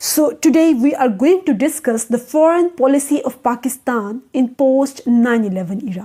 So today we are going to discuss the foreign policy of Pakistan in post 9/11 era.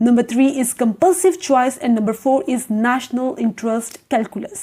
Number 3 is compulsive choice and number 4 is national interest calculus.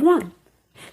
1।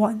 1।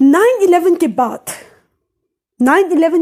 9/11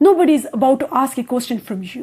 Nobody is about to ask a question from you.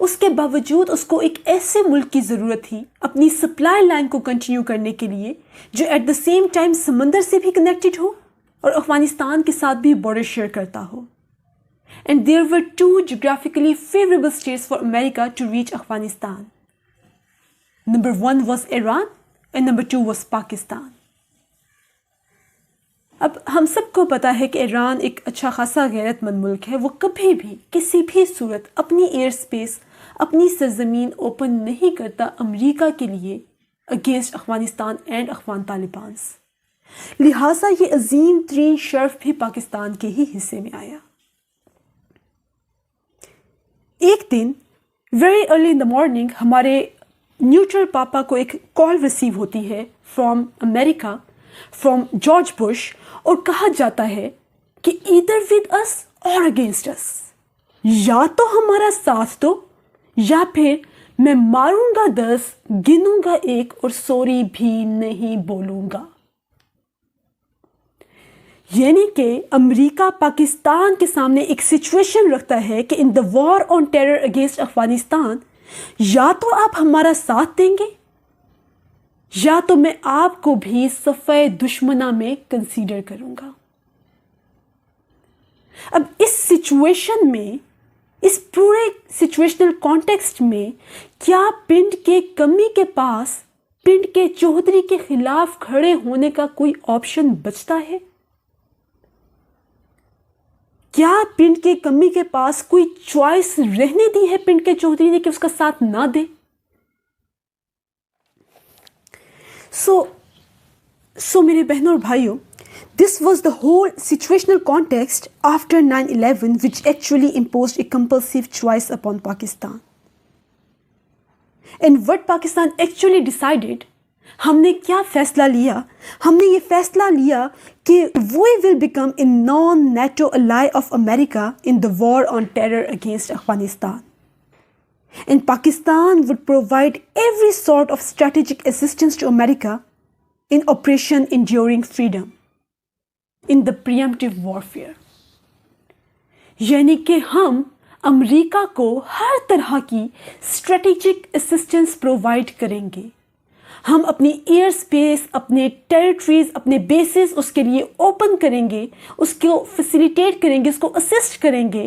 اس کے باوجود اس کو ایک ایسے ملک کی ضرورت تھی اپنی supply line کو کنٹینیو کرنے کے لیے جو ایٹ دا سیم ٹائم سمندر سے بھی کنیکٹڈ ہو اور افغانستان کے ساتھ بھی بارڈر شیئر کرتا ہو. And there were two geographically favorable states for America to reach Afghanistan. Number 1 was Iran and number 2 was Pakistan. اب ہم سب کو پتا ہے کہ ایران ایک اچھا خاصا غیرت مند ملک ہے. وہ کبھی بھی کسی بھی صورت اپنی ایئر سپیس اپنی سرزمین اوپن نہیں کرتا امریکہ کے لیے اگینسٹ افغانستان اینڈ افغان طالبانز. لہٰذا یہ عظیم ترین شرف بھی پاکستان کے ہی حصے میں آیا. ایک دن very early in the morning ہمارے نیوٹرل پاپا کو ایک کال ریسیو ہوتی ہے from America from George Bush اور کہا جاتا ہے کہ ایدر ود اس اور اگینسٹ اس، یا تو ہمارا ساتھ دو یا پھر میں ماروں گا 10 گنوں گا 1 اور سوری بھی نہیں بولوں گا. یعنی کہ امریکہ پاکستان کے سامنے ایک سچویشن رکھتا ہے کہ ان دا وار آن ٹیرر اگینسٹ افغانستان یا تو آپ ہمارا ساتھ دیں گے یا تو میں آپ کو بھی صفحہ دشمنہ میں کنسیڈر کروں گا. اب اس سچویشن میں، اس پورے سچویشنل کانٹیکسٹ میں کیا پنڈ کے کمی کے پاس پنڈ کے چودھری کے خلاف کھڑے ہونے کا کوئی آپشن بچتا ہے؟ کیا پنڈ کے کمی کے پاس کوئی چوائس رہنے دی ہے پنڈ کے چودھری نے کہ اس کا ساتھ نہ دے؟ سو میرے بہنوں اور بھائیوں، this was the whole situational context after 9/11 which actually imposed a compulsive choice upon Pakistan. And what Pakistan actually decided، ہم نے کیا فیصلہ لیا؟ ہم نے یہ فیصلہ لیا کہ we will become a non-NATO ally of America in the war on terror against Afghanistan. And Pakistan would provide every sort of strategic assistance to America in Operation Enduring Freedom, in the preemptive warfare. یعنی کہ ہم امریکہ کو ہر طرح کی strategic assistance provide کریں گے. ہم اپنی ایئر سپیس، اپنے ٹیریٹریز، اپنے بیسز اس کے لیے اوپن کریں گے، اس کو فیسیلیٹیٹ کریں گے، اس کو اسسٹ کریں گے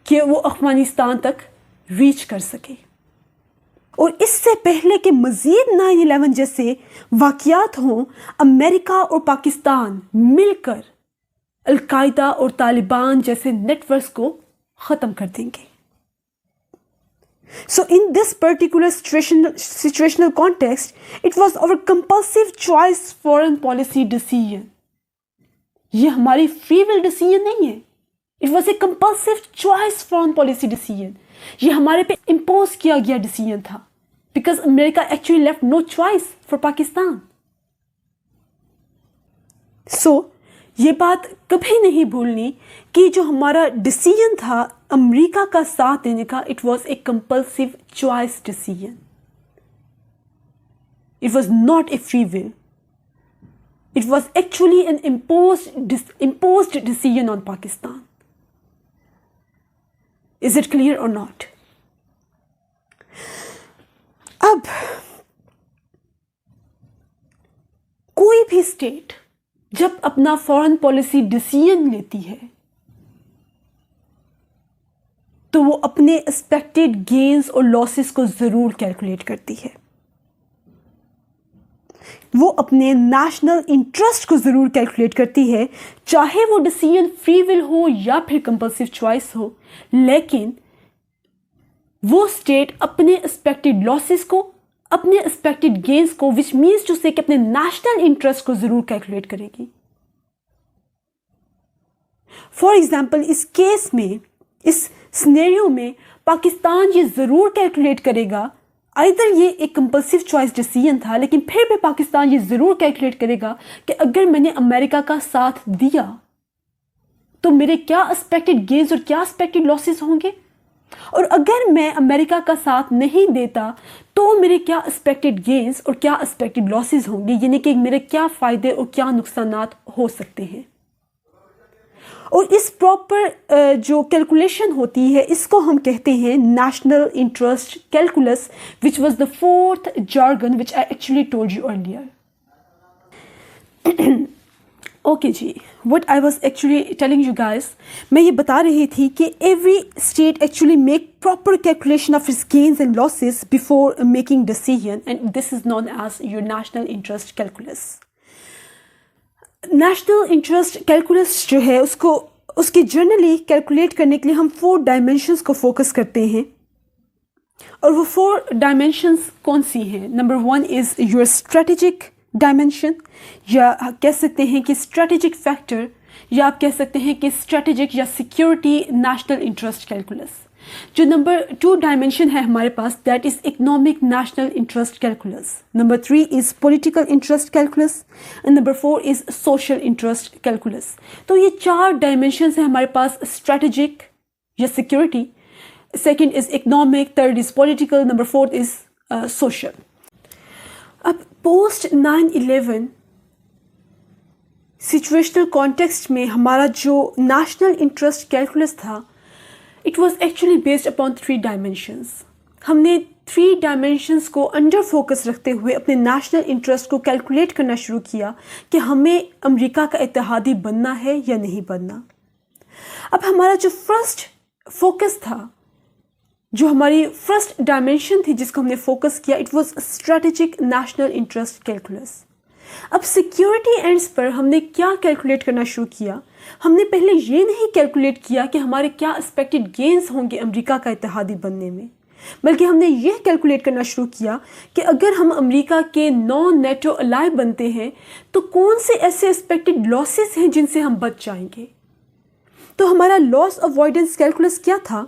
کہ وہ افغانستان تک ریچ کر سکے. اور اس سے پہلے کہ مزید 9/11 جیسے واقعات ہوں، امریکہ اور پاکستان مل کر القاعدہ اور طالبان جیسے نیٹ ورکس کو ختم کر دیں گے. So in this particular situational context, it was our compulsive choice foreign policy decision. یہ ہماری free will decision نہیں ہے. It was a compulsive choice foreign policy decision. یہ ہمارے پہ impose کیا گیا decision تھا. Because America actually left no choice for Pakistan. So یہ بات کبھی نہیں بھولنی کہ جو ہمارا ڈیسیژن تھا امریکہ کا ساتھ دینے کا، it was a compulsive choice decision. It was not a free will. It was actually an imposed decision on Pakistan. Is it clear اور ناٹ؟ اب کوئی بھی اسٹیٹ جب اپنا فارن پالیسی ڈیسیژن لیتی ہے تو وہ اپنے ایکسپیکٹڈ گینز اور لاسز کو ضرور کیلکولیٹ کرتی ہے. وہ اپنے نیشنل انٹرسٹ کو ضرور کیلکولیٹ کرتی ہے، چاہے وہ ڈیسیژن فری ول ہو یا پھر کمپلسیو چوائس ہو. لیکن وہ اسٹیٹ اپنے ایکسپیکٹڈ لاسز کو، اپنے ایکسپیکٹڈ گینز کو، وچ مینس ٹو سے کہ اپنے نیشنل انٹرسٹ کو ضرور کیلکولیٹ کرے گی. فار ایگزامپل اس کیس میں، اس سینیریو میں پاکستان یہ ضرور کیلکولیٹ کرے گا، آئدر یہ ایک کمپلسیو چوائس ڈیسیژن تھا، لیکن پھر بھی پاکستان یہ ضرور کیلکولیٹ کرے گا کہ اگر میں نے امریکہ کا ساتھ دیا تو میرے کیا ایکسپیکٹڈ گینز اور کیا ایکسپیکٹڈ لاسز ہوں گے، اور اگر میں امریکہ کا ساتھ نہیں دیتا تو میرے کیا ایکسپیکٹڈ گینز اور کیا ایکسپیکٹڈ لاسز ہوں گے، یعنی کہ میرے کیا فائدے اور کیا نقصانات ہو سکتے ہیں. اور اس پراپر جو کیلکولیشن ہوتی ہے اس کو ہم کہتے ہیں national interest calculus which was the fourth jargon which I actually told you earlier. Okay جی, what I was actually telling you guys, میں یہ بتا رہی تھی کہ every state actually make proper calculation of its gains and losses before making decision and this is known as your national interest calculus. National interest calculus جو ہے اس کی generally calculate کرنے کے لیے ہم 4 ڈائمینشنس کو فوکس کرتے ہیں, اور وہ 4 ڈائمینشنس کون سی ہیں؟ Number 1 is your strategic dimension, یا کہہ سکتے ہیں کہ اسٹریٹجک فیکٹر, یا آپ کہہ سکتے ہیں کہ اسٹریٹجک یا سیکیورٹی نیشنل انٹرسٹ کیلکولس. جو نمبر 2 ڈائمینشن ہے ہمارے پاس, that is economic national interest calculus. Number 3 is political interest calculus, and number 4 is social interest calculus. تو یہ 4 ڈائمینشنس ہیں ہمارے پاس, اسٹریٹجک یا security, second is economic, third is political, number 4 is social. اب پوسٹ 9/11 سچویشنل کانٹیکسٹ میں ہمارا جو نیشنل انٹرسٹ کیلکولس تھا, it was actually based upon 3 dimensions. ہم نے 3 ڈائمینشنس کو انڈر فوکس رکھتے ہوئے اپنے نیشنل انٹرسٹ کو کیلکولیٹ کرنا شروع کیا کہ ہمیں امریکہ کا اتحادی بننا ہے یا نہیں بننا. اب ہمارا جو فرسٹ فوکس تھا, جو ہماری فرسٹ ڈائمینشن تھی جس کو ہم نے فوکس کیا, it was strategic national interest calculus. اب سیکیورٹی اینڈس پر ہم نے کیا کیلکولیٹ کرنا شروع کیا؟ ہم نے پہلے یہ نہیں کیلکولیٹ کیا کہ ہمارے کیا ایکسپیکٹڈ گینز ہوں گے امریکہ کا اتحادی بننے میں, بلکہ ہم نے یہ کیلکولیٹ کرنا شروع کیا کہ اگر ہم امریکہ کے نان نیٹو الائی بنتے ہیں تو کون سے ایسے ایکسپیکٹڈ لاسز ہیں جن سے ہم بچ جائیں گے. تو ہمارا لاس اوائڈنس کیلکولس کیا تھا؟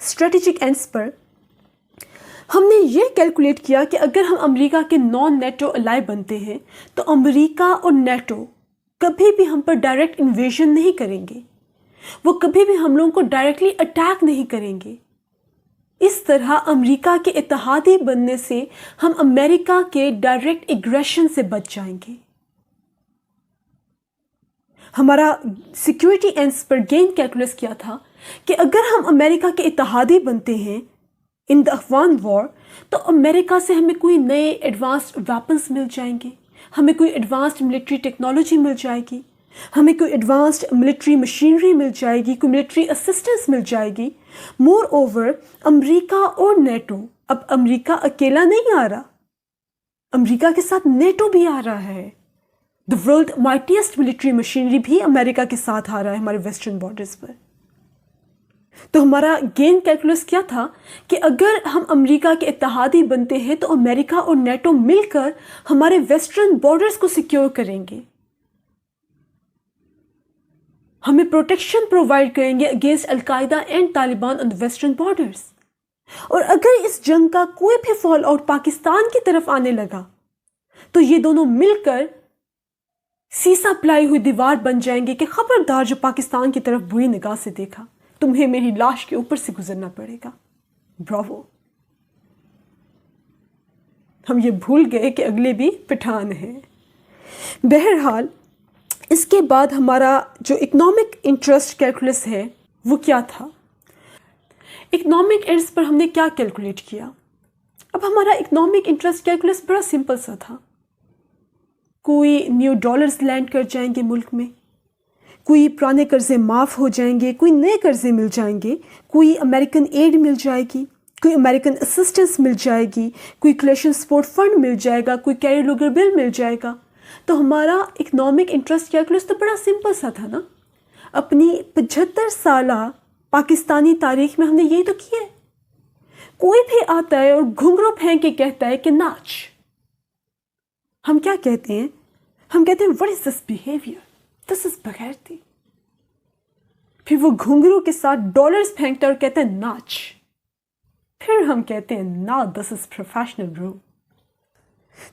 اسٹریٹجک اینڈس پر ہم نے یہ کیلکولیٹ کیا کہ اگر ہم امریکہ کے نان نیٹو الائی بنتے ہیں تو امریکہ اور نیٹو کبھی بھی ہم پر ڈائریکٹ انویژن نہیں کریں گے, وہ کبھی بھی ہم لوگوں کو ڈائریکٹلی اٹیک نہیں کریں گے. اس طرح امریکہ کے اتحادی بننے سے ہم امریکہ کے ڈائریکٹ ایگریشن سے بچ جائیں گے. ہمارا سیکیورٹی اینڈس پر گین کیلکولس کیا تھا کہ اگر ہم امریکہ کے اتحادی بنتے ہیں ان دا افغان وار, تو امریکہ سے ہمیں کوئی نئے ایڈوانسڈ ویپنس مل جائیں گے, ہمیں کوئی ایڈوانسڈ ملٹری ٹیکنالوجی مل جائے گی, ہمیں کوئی ایڈوانسڈ ملٹری مشینری مل جائے گی, کوئی ملٹری اسسٹنس مل جائے گی. مور اوور امریکہ اور نیٹو, اب امریکہ اکیلا نہیں آ رہا, امریکہ کے ساتھ نیٹو بھی آ رہا ہے. دا ورلڈ مائٹیسٹ ملٹری مشینری بھی امریکہ کے ساتھ آ رہا ہے ہمارے ویسٹرن بارڈرز پر. تو ہمارا گین کیلکولس کیا تھا کہ اگر ہم امریکہ کے اتحادی بنتے ہیں تو امریکہ اور نیٹو مل کر ہمارے ویسٹرن بارڈرز کو سیکیور کریں گے, ہمیں پروٹیکشن پرووائڈ کریں گے against al Qaeda and Taliban on the western borders. اور اگر اس جنگ کا کوئی بھی فال آؤٹ پاکستان کی طرف آنے لگا تو یہ دونوں مل کر سیسا پلائی ہوئی دیوار بن جائیں گے کہ خبردار جو پاکستان کی طرف بری نگاہ سے دیکھا تمہیں میری لاش کے اوپر سے گزرنا پڑے گا. براوو. ہم یہ بھول گئے کہ اگلے بھی پٹھان ہیں. بہرحال اس کے بعد ہمارا جو اکنامک انٹرسٹ کیلکولس ہے وہ کیا تھا؟ اکنامک اینڈس پر ہم نے کیا کیلکولیٹ کیا؟ اب ہمارا اکنامک انٹرسٹ کیلکولس بڑا سمپل سا تھا. کوئی نیو ڈالرز لینڈ کر جائیں گے ملک میں, کوئی پرانے قرضے معاف ہو جائیں گے, کوئی نئے قرضے مل جائیں گے, کوئی امریکن ایڈ مل جائے گی, کوئی امریکن اسسٹنس مل جائے گی, کوئی کلیشن سپورٹ فنڈ مل جائے گا, کوئی کیری لوگر بل مل جائے گا. تو ہمارا اکنامک انٹرسٹ کیلکولس تو بڑا سمپل سا تھا نا. اپنی 75 سالہ پاکستانی تاریخ میں ہم نے یہی تو کیا ہے. کوئی بھی آتا ہے اور گھنگرو پھینک کے کہتا ہے کہ ناچ, ہم کیا کہتے ہیں؟ ہم کہتے ہیں وٹ از دس بیہیویئر, دس از بغیرتی. پھر وہ گھنگرو کے ساتھ ڈالرز پھینکتا ہے اور کہتے ہیں ناچ. پھر ہم کہتے ہیں نا دس از پروفیشنل برو.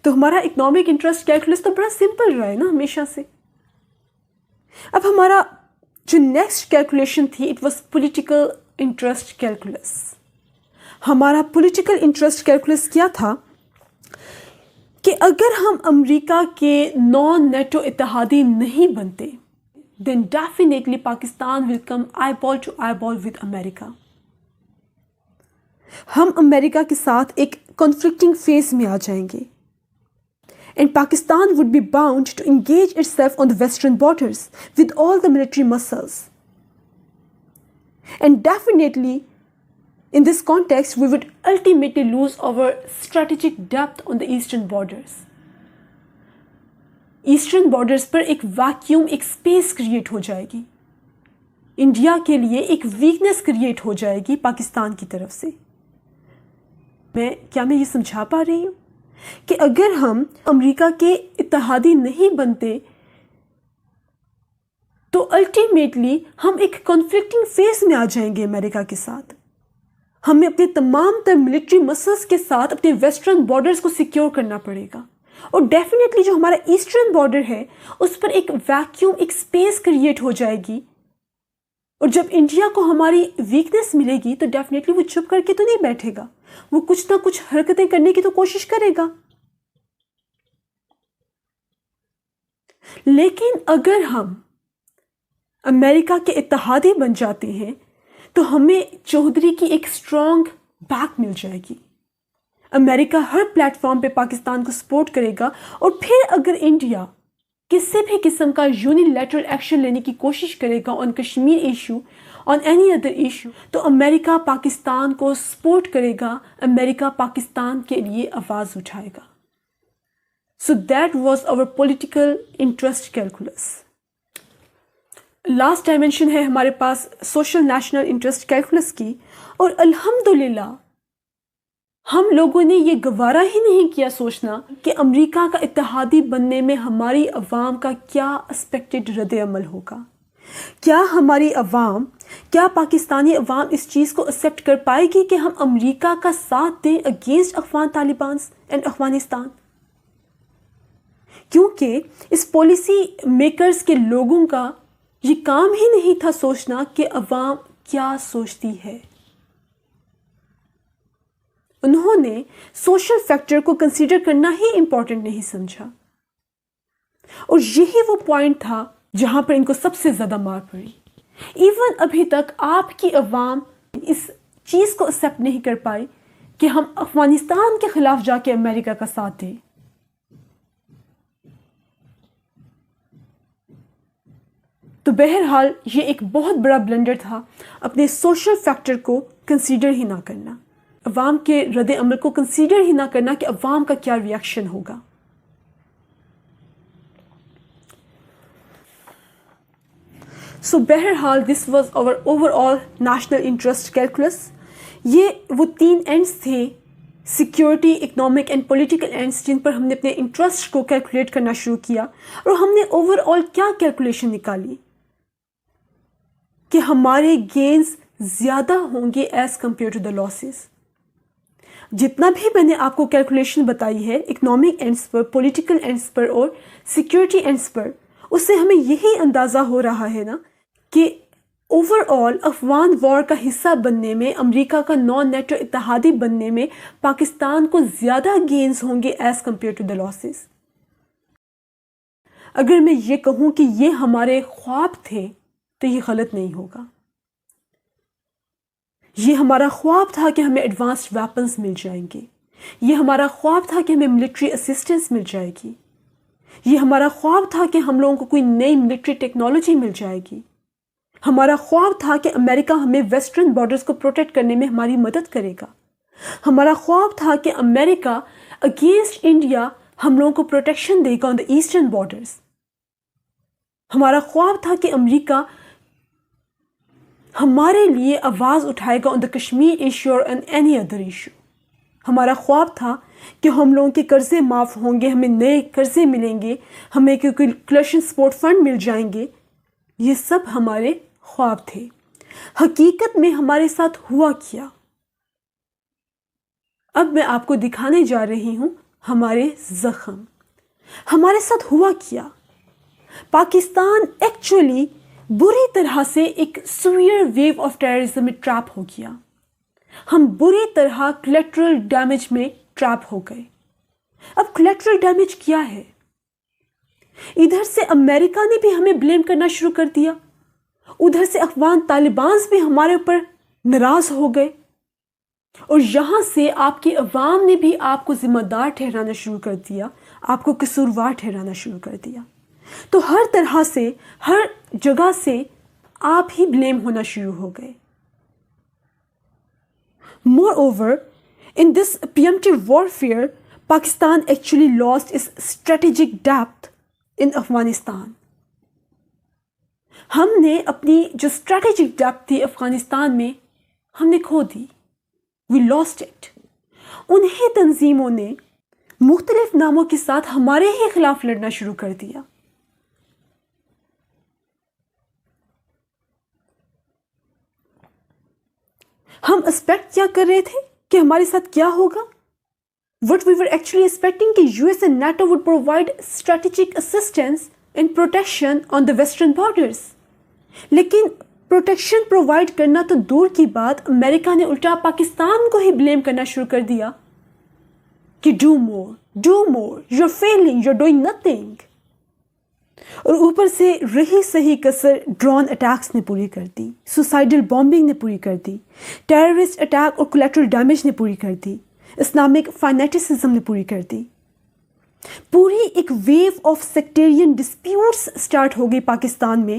تو ہمارا اکنامک انٹرسٹ کیلکولس تو بڑا سمپل رہا ہے نا ہمیشہ سے. اب ہمارا جو نیکسٹ کیلکولیشن تھی it was political interest calculus. ہمارا پولیٹیکل انٹرسٹ کیلکولس کیا تھا کہ اگر ہم امریکہ کے نان نیٹو اتحادی نہیں بنتے, then definitely Pakistan will come eyeball to eyeball with America. ہم امریکہ کے ساتھ ایک conflicting phase میں آ جائیں گے. And Pakistan would be bound to engage itself on the western borders with all the military muscles. And definitely, in this context, we would ultimately lose our strategic depth on the eastern borders. Eastern borders پر ایک vacuum, ایک space create ہو جائے گی. India کے لیے ایک weakness create ہو جائے گی پاکستان کی طرف سے. کیا میں یہ سمجھا پا رہی ہوں کہ اگر ہم امریکہ کے اتحادی نہیں بنتے تو الٹیمیٹلی ہم ایک کنفلکٹنگ فیز میں آ جائیں گے امریکہ کے ساتھ. ہمیں اپنے تمام تر ملٹری مسلز کے ساتھ اپنے ویسٹرن بارڈرز کو سیکیور کرنا پڑے گا. اور ڈیفینیٹلی جو ہمارا ایسٹرن بارڈر ہے اس پر ایک ویکیوم، ایک اسپیس کریٹ ہو جائے گی. اور جب انڈیا کو ہماری ویکنیس ملے گی تو ڈیفینیٹلی وہ چپ کر کے تو نہیں بیٹھے گا، وہ کچھ نہ کچھ حرکتیں کرنے کی تو کوشش کرے گا. لیکن اگر ہم امریکہ کے اتحادی بن جاتے ہیں تو ہمیں چودھری کی ایک اسٹرانگ بیک مل جائے گی. امریکہ ہر پلیٹ فارم پہ پاکستان کو سپورٹ کرے گا. اور پھر اگر انڈیا کسی بھی قسم کا یونیلیٹرل ایکشن لینے کی کوشش کرے گا on Kashmir issue, on any other issue, تو امریکہ پاکستان کو سپورٹ کرے گا، امریکہ پاکستان کے لیے آواز اٹھائے گا. So that was our political interest calculus. Last dimension ہے ہمارے پاس سوشل نیشنل انٹرسٹ کیلکولس کی. اور الحمدللہ ہم لوگوں نے یہ گوارا ہی نہیں کیا سوچنا کہ امریکہ کا اتحادی بننے میں ہماری عوام کا کیا اسپیکٹڈ رد عمل ہوگا. کیا ہماری عوام، کیا پاکستانی عوام اس چیز کو ایکسیپٹ کر پائے گی کہ ہم امریکہ کا ساتھ دیں اگینسٹ افغان طالبان اینڈ افغانستان؟ کیونکہ اس پالیسی میکرز کے لوگوں کا یہ کام ہی نہیں تھا سوچنا کہ عوام کیا سوچتی ہے. انہوں نے سوشل فیکٹر کو کنسیڈر کرنا ہی امپورٹنٹ نہیں سمجھا. اور یہی وہ پوائنٹ تھا جہاں پر ان کو سب سے زیادہ مار پڑی. ایون ابھی تک آپ کی عوام اس چیز کو ایکسیپٹ نہیں کر پائی کہ ہم افغانستان کے خلاف جا کے امریکہ کا ساتھ دیں. تو بہرحال یہ ایک بہت بڑا بلنڈر تھا اپنے سوشل فیکٹر کو کنسیڈر ہی نہ کرنا، عوام کے رد عمل کو کنسیڈر ہی نہ کرنا کہ عوام کا کیا ریئیکشن ہوگا. سو بہرحال this was over all national interest calculus. یہ وہ تین اینڈس تھے، security, economic and political ends, جن پر ہم نے اپنے انٹرسٹ کو کیلکولیٹ کرنا شروع کیا. اور ہم نے اوور آل کیا کیلکولیشن نکالی کہ ہمارے گینز زیادہ ہوں گے as compare to the losses. جتنا بھی میں نے آپ کو کیلکولیشن بتائی ہے اکنامک اینڈس پر، پولیٹیکل اینڈس پر اور سیکیورٹی اینڈس پر، اس سے ہمیں یہی اندازہ ہو رہا ہے نا کہ اوور آل افغان وار کا حصہ بننے میں، امریکہ کا نان نیٹو اتحادی بننے میں پاکستان کو زیادہ گینز ہوں گے as compare to the losses. اگر میں یہ کہوں کہ یہ ہمارے خواب تھے تو یہ غلط نہیں ہوگا. یہ ہمارا خواب تھا کہ ہمیں ایڈوانسڈ ویپنز مل جائیں گے. یہ ہمارا خواب تھا کہ ہمیں ملٹری اسسٹنس مل جائے گی. یہ ہمارا خواب تھا کہ ہم لوگوں کو کوئی نئی ملٹری ٹیکنالوجی مل جائے گی. ہمارا خواب تھا کہ امریکہ ہمیں ویسٹرن بارڈرز کو پروٹیکٹ کرنے میں ہماری مدد کرے گا. ہمارا خواب تھا کہ امریکہ اگینسٹ انڈیا ہم لوگوں کو پروٹیکشن دے گا آن دا ایسٹرن بارڈرز. ہمارا خواب تھا کہ امریکہ ہمارے لیے آواز اٹھائے گا آن دا کشمیر ایشو اور اینی ادر ایشو. ہمارا خواب تھا کہ ہم لوگوں کے قرضے معاف ہوں گے، ہمیں نئے قرضے ملیں گے، ہمیں کوئی کلیکشن سپورٹ فنڈ مل جائیں گے. یہ سب ہمارے خواب تھے. حقیقت میں ہمارے ساتھ ہوا کیا؟ اب میں آپ کو دکھانے جا رہی ہوں ہمارے زخم. ہمارے ساتھ ہوا کیا؟ پاکستان ایکچولی بری طرح سے ایک سویئر ویو آف ٹیررزم میں ٹریپ ہو گیا. ہم بری طرح کولیٹرل ڈیمیج میں ٹریپ ہو گئے. اب کولیٹرل ڈیمیج کیا ہے؟ ادھر سے امریکہ نے بھی ہمیں بلیم کرنا شروع کر دیا، ادھر سے افغان طالبان بھی ہمارے اوپر ناراض ہو گئے، اور یہاں سے آپ کی عوام نے بھی آپ کو ذمہ دار ٹھہرانا شروع کر دیا، آپ کو قصوروار ٹھہرانا شروع کر دیا۔ تو ہر طرح سے، ہر جگہ سے آپ ہی بلیم ہونا شروع ہو گئے۔ Moreover, in this preemptive warfare, Pakistan actually lost its strategic depth in Afghanistan. ہم نے اپنی جو اسٹریٹجک ڈیپتھ تھی افغانستان میں، ہم نے کھو دی، وی لاسٹ اٹ۔ انہیں تنظیموں نے مختلف ناموں کے ساتھ ہمارے ہی خلاف لڑنا شروع کر دیا۔ ہم ایکسپیکٹ کیا کر رہے تھے کہ ہمارے ساتھ کیا ہوگا؟ What we were actually expecting کہ US and NATO would provide strategic assistance and protection on the western borders. لیکن پروٹیکشن پرووائڈ کرنا تو دور کی بات، امریکہ نے الٹا پاکستان کو ہی بلیم کرنا شروع کر دیا کہ do more, you are failing, you are doing nothing. اور اوپر سے رہی صحیح کسر ڈرون اٹیکس نے پوری کر دی، سوسائڈل بامبنگ نے پوری کر دی، ٹیررسٹ اٹیک اور کولیٹرل ڈیمیج نے پوری کر دی، اسلامک فائنیٹسزم نے پوری کر دی۔ پوری ایک wave of sectarian disputes start ہو گئی پاکستان میں،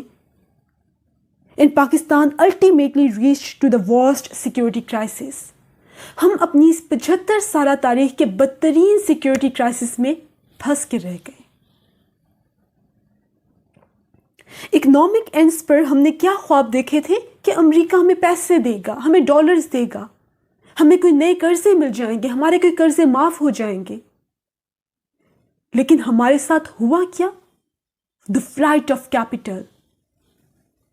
and Pakistan ultimately reach to the worst security crisis. ہم اپنی اس 75 سالہ تاریخ کے بدترین سیکورٹی کرائسس میں پھنس کے رہ گئے۔ اکنامک اینڈز پر ہم نے کیا خواب دیکھے تھے کہ امریکہ ہمیں پیسے دے گا، ہمیں ڈالرز دے گا، ہمیں کوئی نئے قرضے مل جائیں گے، ہمارے کوئی قرضے معاف ہو جائیں گے۔ لیکن ہمارے ساتھ ہوا کیا؟ The flight of capital,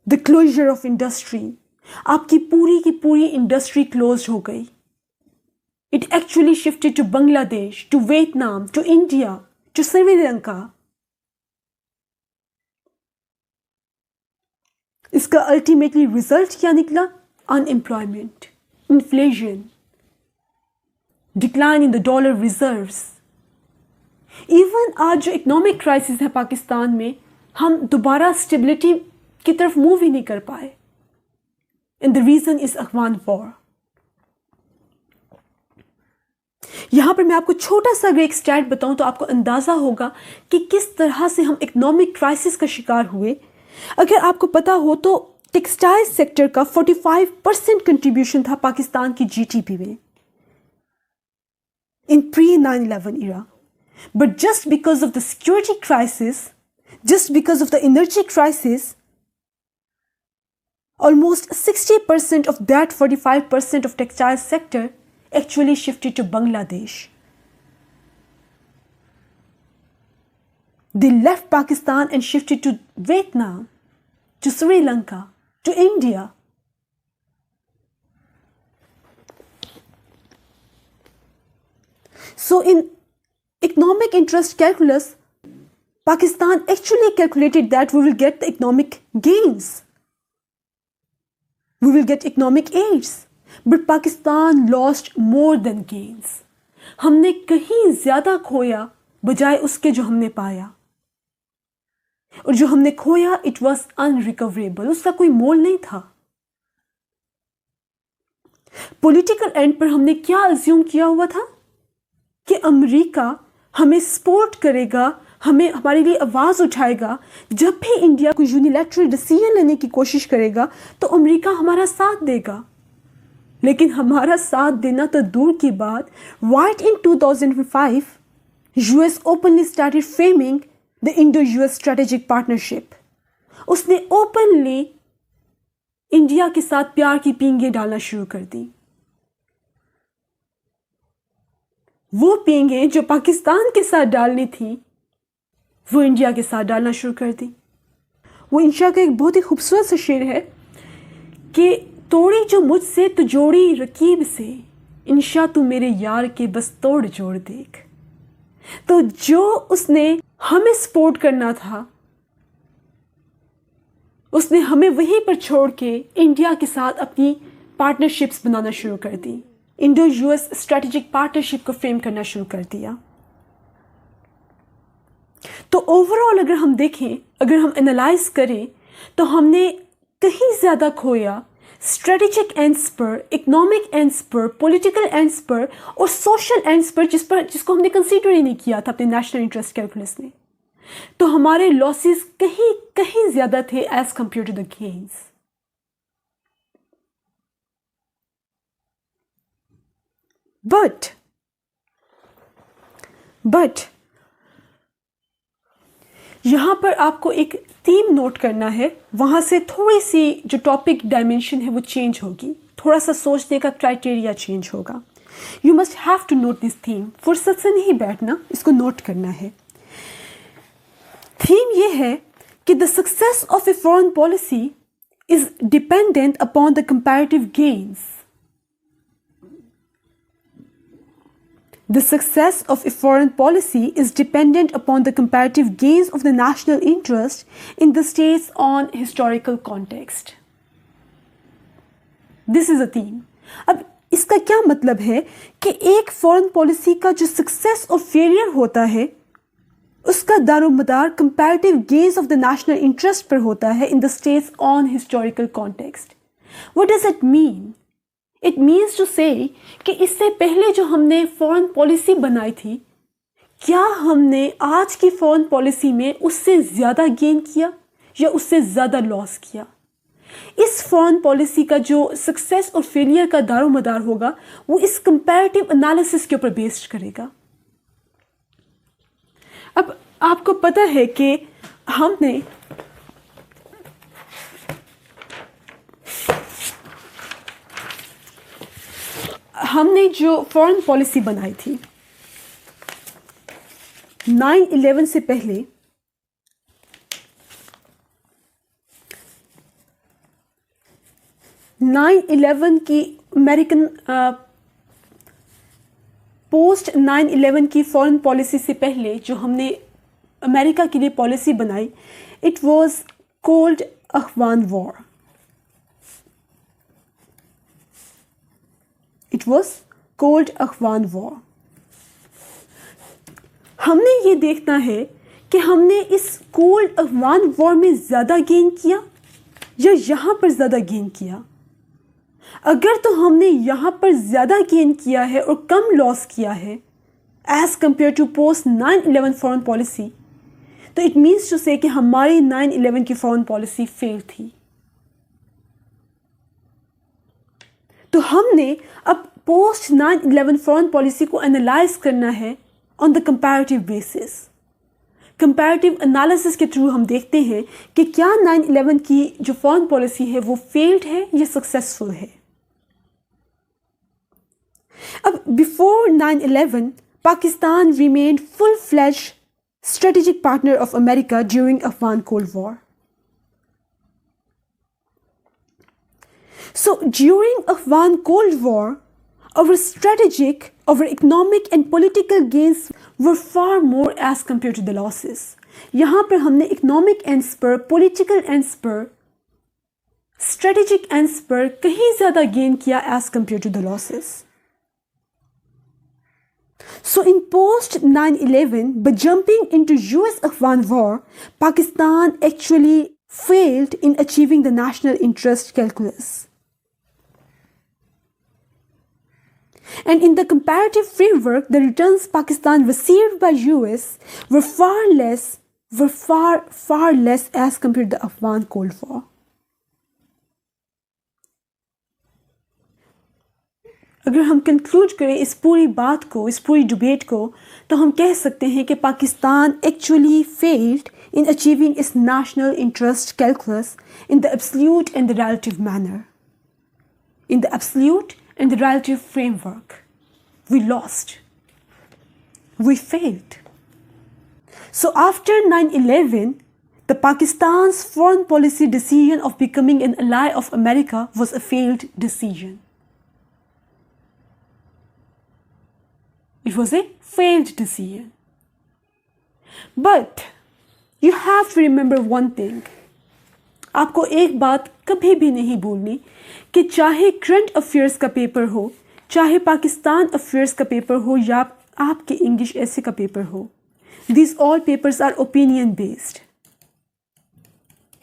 the closure of industry. آپ کی پوری انڈسٹری کلوز ہو گئی۔ It actually shifted to Bangladesh, to Vietnam, to India, to Sri Lanka. اس کا الٹیمیٹلی ریزلٹ کیا نکلا؟ Unemployment, inflation, decline in the dollar reserves. Even آج جو اکنامک کرائسس ہے پاکستان میں، ہم دوبارہ اسٹیبلٹی کی طرف موو ہی نہیں کر پائے، and the reason is Afghan war. یہاں پر میں آپ کو چھوٹا سا اگر ایک اسٹیٹ بتاؤں تو آپ کو اندازہ ہوگا کہ کس طرح سے ہم اکنامک کرائسس کا شکار ہوئے۔ اگر آپ کو پتا ہو تو ٹیکسٹائل سیکٹر کا 45% کنٹریبیوشن تھا پاکستان کی جی ٹی پی میں in pre-9/11 era. But just because of the security crisis, just because of the energy crisis, almost 60% of that 45% of textile sector actually shifted to Bangladesh. They left Pakistan and shifted to Vietnam, to Sri Lanka, to India. So in economic interest calculus, Pakistan actually calculated that we will get the economic gains. We will get economic aids. But Pakistan lost more than gains. ہم نے کہیں زیادہ کھویا بجائے اس کے جو ہم نے پایا، اور جو ہم نے کھویا it was unrecoverable، اس کا کوئی مول نہیں تھا۔ پولیٹیکل اینڈ پر ہم نے کیا ازیوم کیا ہوا تھا کہ امریکہ ہمیں سپورٹ کرے گا، ہمارے لیے آواز اٹھائے گا، جب بھی انڈیا کو یونیلیٹرل ڈیسیژن لینے کی کوشش کرے گا تو امریکہ ہمارا ساتھ دے گا۔ لیکن ہمارا ساتھ دینا تو دور کی بات، right in 2005 US openly started framing the Indo-US strategic partnership۔ اس نے اوپنلی انڈیا کے ساتھ پیار کی پینگیں ڈالنا شروع کر دی۔ وہ پینگیں جو پاکستان کے ساتھ ڈالنی تھی وہ انڈیا کے ساتھ ڈالنا شروع کر دی۔ وہ انشا کا ایک بہت ہی خوبصورت سا شعر ہے کہ توڑی جو مجھ سے تو جوڑی رکیب سے، انشا تو میرے یار کے بس توڑ جوڑ دیکھ۔ تو جو اس نے ہمیں سپورٹ کرنا تھا اس نے ہمیں وہیں پر چھوڑ کے انڈیا کے ساتھ اپنی پارٹنرشپس بنانا شروع کر دی، انڈو US اسٹریٹجک پارٹنرشپ کو فریم کرنا شروع کر دیا۔ تو اوور آل اگر ہم دیکھیں، اگر ہم انالائز کریں تو ہم نے کہیں زیادہ کھویا اسٹریٹجک اینڈس پر، اکنامک اینڈس پر، پولیٹیکل اینڈس پر اور سوشل اینڈس پر، جس کو ہم نے کنسیڈر ہی نہیں کیا تھا اپنے نیشنل انٹرسٹ کیلکولس میں. تو ہمارے لاسز کہیں زیادہ تھے as compare to the gains. But یہاں پر آپ کو ایک تھیم نوٹ کرنا ہے، وہاں سے تھوڑی سی جو ٹاپک ڈائمینشن ہے وہ چینج ہوگی، تھوڑا سا سوچنے کا کرائٹیریا چینج ہوگا. You must have to note this theme, فرصت سے نہیں بیٹھنا، اس کو نوٹ کرنا ہے. تھیم یہ ہے کہ the success of a foreign policy is dependent upon the comparative gains. The success of a foreign policy is dependent upon the comparative gains of the national interest in the states on historical context. This is a theme. اب اس کا کیا مطلب ہے کہ ایک foreign policy کا جو success اور فیلئر ہوتا ہے اس کا دار و مدار comparative gains of the national interest پر ہوتا ہے in the states on historical context. What does it mean? It means to say کہ اس سے پہلے جو ہم نے فورن پالیسی بنائی تھی، کیا ہم نے آج کی فورن پالیسی میں اس سے زیادہ گین کیا یا اس سے زیادہ لاس کیا؟ اس فورن پالیسی کا جو سکسیس اور فیلئر کا دار و مدار ہوگا وہ اس کمپیریٹیو انالیسس کے اوپر بیسڈ کرے گا. اب آپ کو پتہ ہے کہ ہم نے جو فورن پالیسی بنائی تھی 9/11 سے پہلے، 9/11 کی امریکن پوسٹ 9/11 کی فورن پالیسی سے پہلے جو ہم نے امریکہ کے لیے پالیسی بنائی، it was called Afghan war. It was called Afghan war. ہم نے یہ دیکھنا ہے کہ ہم نے اس کولڈ افغان وار میں زیادہ گین کیا یا یہاں پر زیادہ گین کیا. اگر تو ہم نے یہاں پر زیادہ گین کیا ہے اور کم لاس کیا ہے as compare to post 9/11 foreign policy, تو اٹ مینس ٹو سے کہ ہماری 9/11 کی فورن پالیسی فیل تھی. تو ہم نے اب پوسٹ 9/11 فورن پالیسی کو انالائز کرنا ہے آن دا کمپیریٹیو بیسس. کمپیریٹیو انالیسس کے تھرو ہم دیکھتے ہیں کہ کیا 9/11 کی جو فورن پالیسی ہے وہ فیلڈ ہے یا سکسیسفل ہے. اب before 9/11 Pakistan remained full fledged strategic partner of America during Afghan cold war. So during Afghan Cold War, our strategic, our economic and political gains were far more as compared to the losses. یہاں پر ہم نے economic ends پر, political ends پر, strategic ends پر کہیں زیادہ gain کیا as compared to the losses. So in post 9/11, by jumping into US-Afghan war, Pakistan actually failed in achieving the national interest calculus. And in the comparative framework, the returns Pakistan received by US were far less as compared to the Afghan Cold War. اگر ہم conclude کریں اس پوری بات کو، اس پوری debate کو، تو ہم کہہ سکتے ہیں کہ Pakistan actually field in achieving its national interest calculus in the absolute and the relative manner. In the absolute and the relative framework, we lost. We failed. So after 9/11, the Pakistan's foreign policy decision of becoming an ally of America was a failed decision. It was a failed decision. But you have to remember one thing. آپ کو ایک بات کبھی بھی نہیں بھولنی کہ چاہے current affairs کا پیپر ہو، چاہے پاکستان افیئرس کا پیپر ہو یا آپ کے انگلش ایسے کا paper who, These all papers are opinion based.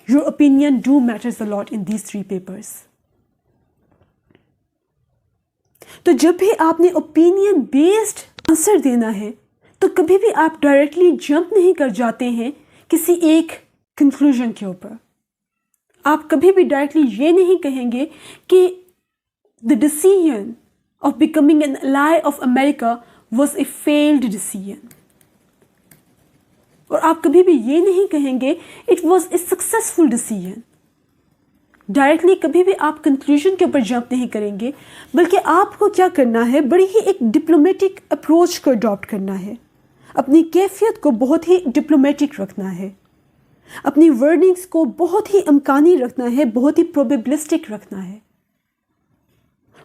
Your opinion do matters a lot in these 3 papers. تو جب بھی آپ نے اوپینین بیسڈ آنسر دینا ہے تو کبھی بھی آپ ڈائریکٹلی جمپ نہیں کر جاتے ہیں کسی ایک کنکلوژن کے اوپر. آپ کبھی بھی ڈائریکٹلی یہ نہیں کہیں گے کہ the decision of becoming an ally of America was a failed decision. اور آپ کبھی بھی یہ نہیں کہیں گے it was a successful decision. Directly کبھی بھی آپ کنکلوژن کے اوپر جمپ نہیں کریں گے، بلکہ آپ کو کیا کرنا ہے، بڑی ہی ایک ڈپلومیٹک اپروچ کو اڈاپٹ کرنا ہے. اپنی کیفیت کو بہت ہی ڈپلومیٹک رکھنا ہے، اپنی ورڈنگز کو بہت ہی امکانی رکھنا ہے، بہت ہی پروبیبلسٹک رکھنا ہے،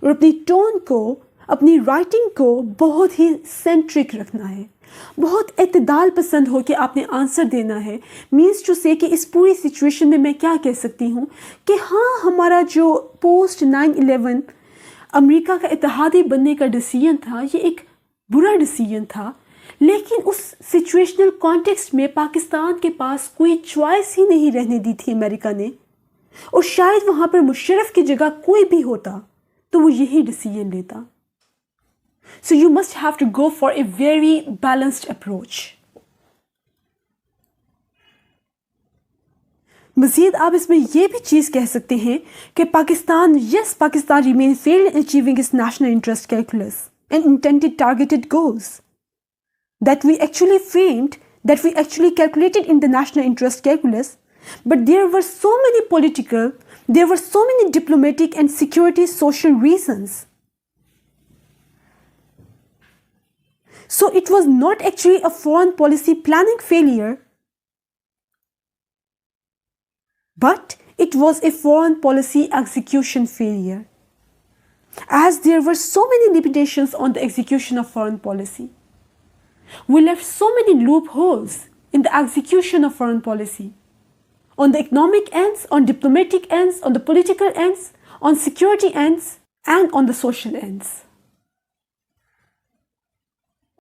اور اپنی ٹون کو، اپنی رائٹنگ کو بہت ہی سینٹرک رکھنا ہے. بہت اعتدال پسند ہو کے آپ نے آنسر دینا ہے. مینس ٹو سے کہ اس پوری سچویشن میں میں کیا کہہ سکتی ہوں کہ ہاں ہمارا جو پوسٹ 9/11 امریکہ کا اتحادی بننے کا ڈیسیژن تھا یہ ایک برا ڈیسیژن تھا، لیکن اس سچویشنل کانٹیکسٹ میں پاکستان کے پاس کوئی چوائس ہی نہیں رہنے دی تھی امریکہ نے، اور شاید وہاں پر مشرف کی جگہ کوئی بھی ہوتا تو وہ یہی ڈیسیژن لیتا. So you must have to go for a very balanced approach. مزید آپ اس میں یہ بھی چیز کہہ سکتے ہیں کہ Pakistan remain failed in achieving its national interest calculus and intended targeted goals that we actually framed, that we actually calculated in the national interest calculus, but there were so many political, there were so many diplomatic and security social reasons. So it was not actually a foreign policy planning failure, but it was a foreign policy execution failure, as there were so many limitations on the execution of foreign policy. We left so many loopholes in the execution of foreign policy, on the economic ends, on diplomatic ends, on the political ends, on security ends, and on the social ends.